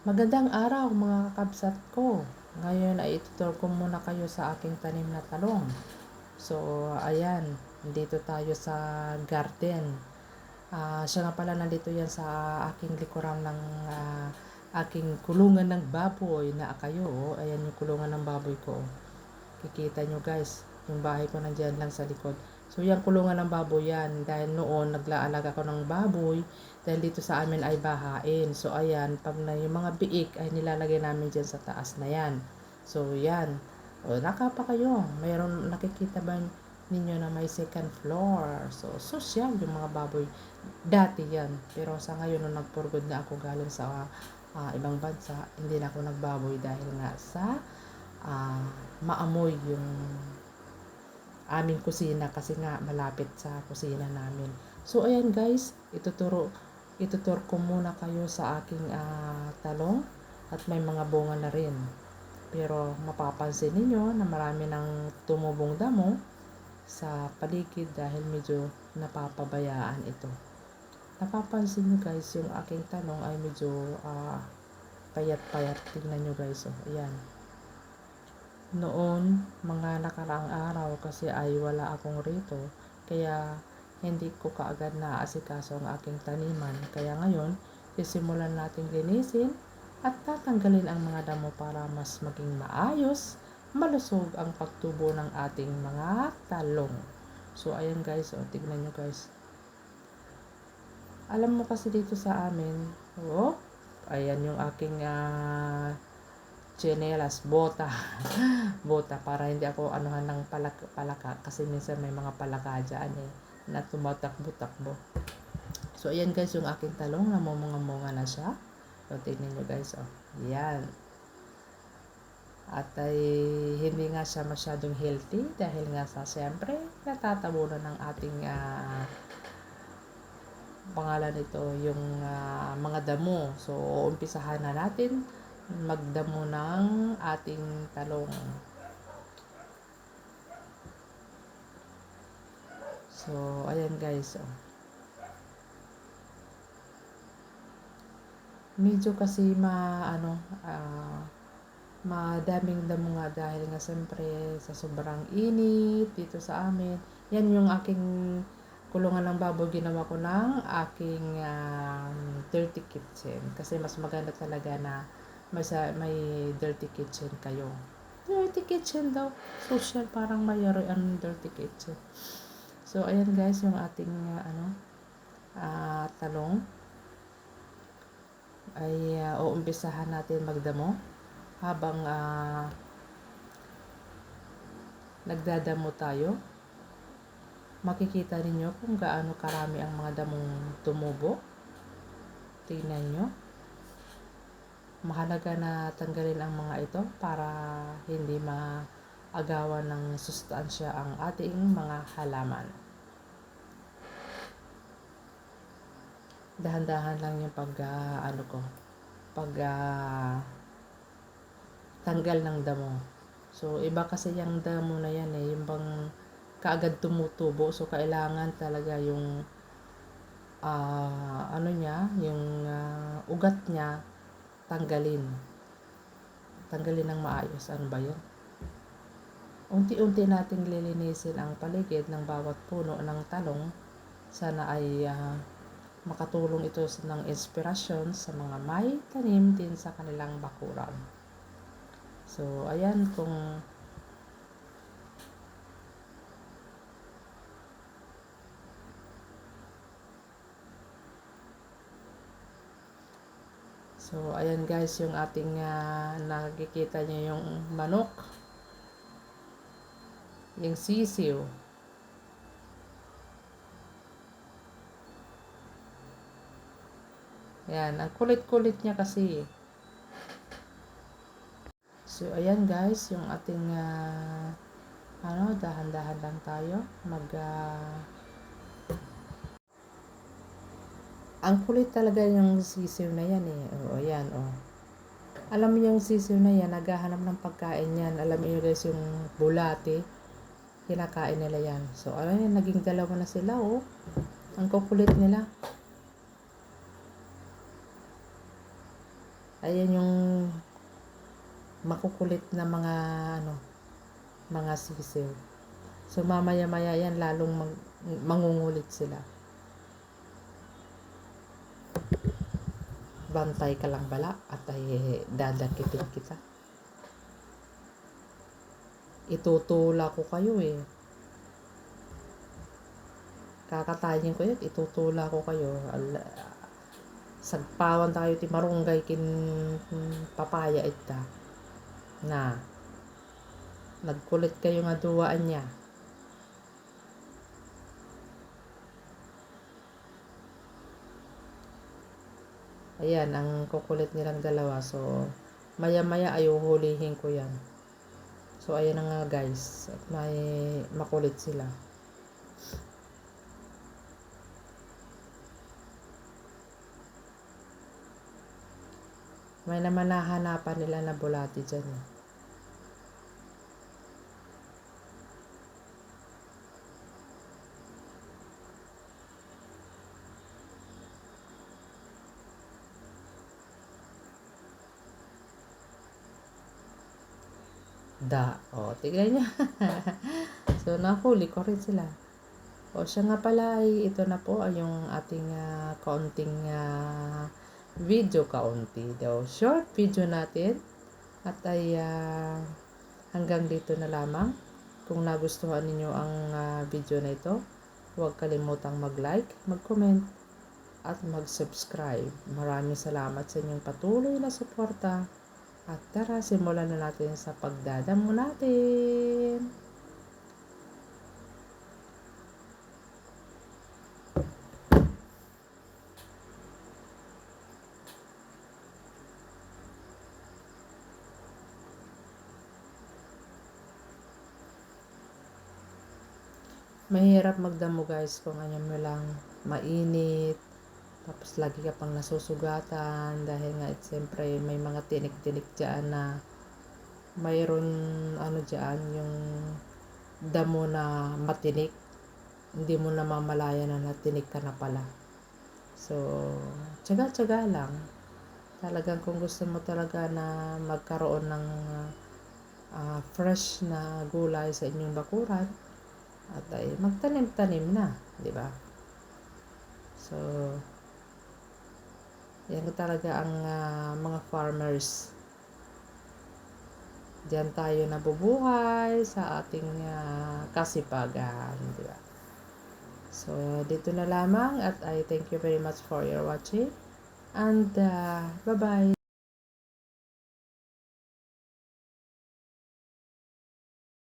Magandang araw mga kakabsat ko. Ngayon ay ituturo ko muna kayo sa aking tanim na talong. So, ayan, dito tayo sa garden. Siya nga pala nandito yan sa aking likuran ng aking kulungan ng baboy na kayo. Oh. Ayan yung kulungan ng baboy ko. Kikita nyo guys, yung bahay ko nandyan lang sa likod. So yung kulungan ng baboy yan, dahil noon naglaalaga ko ng baboy, dahil dito sa amin ay bahain. So ayan, pag na yung mga biik ay nilalagay namin dyan sa taas na yan. So yan, o nakapa kayo, mayroon nakikita ba ninyo na may second floor? So social yung mga baboy. Dati yan, pero sa ngayon nung nagpurgod na ako galing sa ibang bansa, hindi na ako nagbaboy dahil nga sa uh, maamoy yung aming kusina kasi nga malapit sa kusina namin. So ayan guys, ituturo ko muna kayo sa aking talong at may mga bunga na rin. Pero mapapansin niyo na marami ng tumubong damo sa paligid dahil medyo napapabayaan ito. Napapansin niyo guys, yung aking talong ay medyo payat-payat. Tingnan niyo guys, oh, ayan. Noon, mga nakaraang araw kasi ay wala akong rito, kaya hindi ko kaagad naasikaso ang aking taniman. Kaya ngayon, sisimulan natin linisin at tatanggalin ang mga damo para mas maging maayos, malusog ang pagtubo ng ating mga talong. So, ayan guys, oh, tignan nyo guys. Alam mo kasi dito sa amin, oh, ayan yung aking chinelas, bota. Bota para hindi ako anuhan ng palaka kasi minsan may mga palaka dyan na tumatakbo-takbo. So ayan guys yung aking talong, namumunga-munga na siya. So tingnan nyo guys, oh. Yan. At ay hindi nga siya masyadong healthy dahil nga sa siyempre natatabunan ng ating pangalan nito yung mga damo. So umpisahan na natin magdamo ng ating talong. So ayan guys, oh. Medyo kasi madaming damo nga dahil nga siyempre sa sobrang init dito sa amin. Yan yung aking kulungan ng baboy, ginawa ko ng aking dirty kitchen kasi mas maganda talaga na may dirty kitchen kayo. Dirty kitchen daw, social, parang mayroon ang dirty kitchen. So ayan guys yung ating talong ay uumpisahan natin magdamo habang nagdadamo tayo. Makikita ninyo kung gaano karami ang mga damong tumubo. Tingnan nyo. Mahalaga na tanggalin ang mga ito para hindi maagawan ng sustansya ang ating mga halaman. Dahan-dahan lang yung tanggal ng damo. So iba kasi yung damo na yan yung bang kaagad tumutubo, so kailangan talaga yung yung ugat niya tanggalin ng maayos. Ano ba yun? Unti-unti nating lilinisin ang paligid ng bawat puno ng talong. Sana ay makatulong ito ng inspirasyon sa mga may tanim din sa kanilang bakuran. So ayan, So ayan guys yung ating nakikita nyo yung manok, yung sisiw. Ayan, ang kulit-kulit niya kasi. So ayan guys yung ating dahan-dahan lang tayo ang kulit talaga yung sisiw na yan ayan Alam mo yung sisiw na yan, naghahanap ng pagkain yan. Alam niyo guys yung bulate, kinakain nila yan. So ayan, naging dalawa na sila ang kukulit nila. Ayan yung makukulit na mga mga sisiw. So mamaya-maya yan lalong mangungulit sila. Bantay ka lang bala at ay dadakitin kita. Itutula ko kayo eh. Kakatayin ko yun, itutula ko kayo. Sagpawan tayo ti marunggay kin papaya ita. Na nagkulit kayo nga duwaan niya. Ayan, ang kukulit nilang dalawa. So, maya-maya ay uhulihin ko yan. So, ayan na nga guys. At may makulit sila. May naman nahanapan nila na bulati dyan. O, tignan niya. So, nahuli ko rin sila. O, siya nga pala ay ito na po ay yung ating kaunting video kaunti daw. Short video natin. At ay hanggang dito na lamang. Kung nagustuhan ninyo ang video na ito, huwag kalimutang mag-like, mag-comment, at mag-subscribe. Maraming salamat sa inyong patuloy na suporta. At tara, simulan na natin sa pagdadamo natin. Mahirap magdamo guys kung ano mo lang mainit. Tapos lagi ka pang nasusugatan dahil nga siyempre may mga tinik-tinik dyan na mayroon dyan yung damo na matinik. Hindi mo na mamalaya na natinik ka na pala. So, tsaga-tsaga lang. Talagang kung gusto mo talaga na magkaroon ng fresh na gulay sa inyong bakuran, at ay magtanim-tanim na, di ba? So, yan talaga ang mga farmers. Diyan tayo nabubuhay sa ating kasipagan, di ba? So, dito na lamang at I thank you very much for your watching and bye-bye.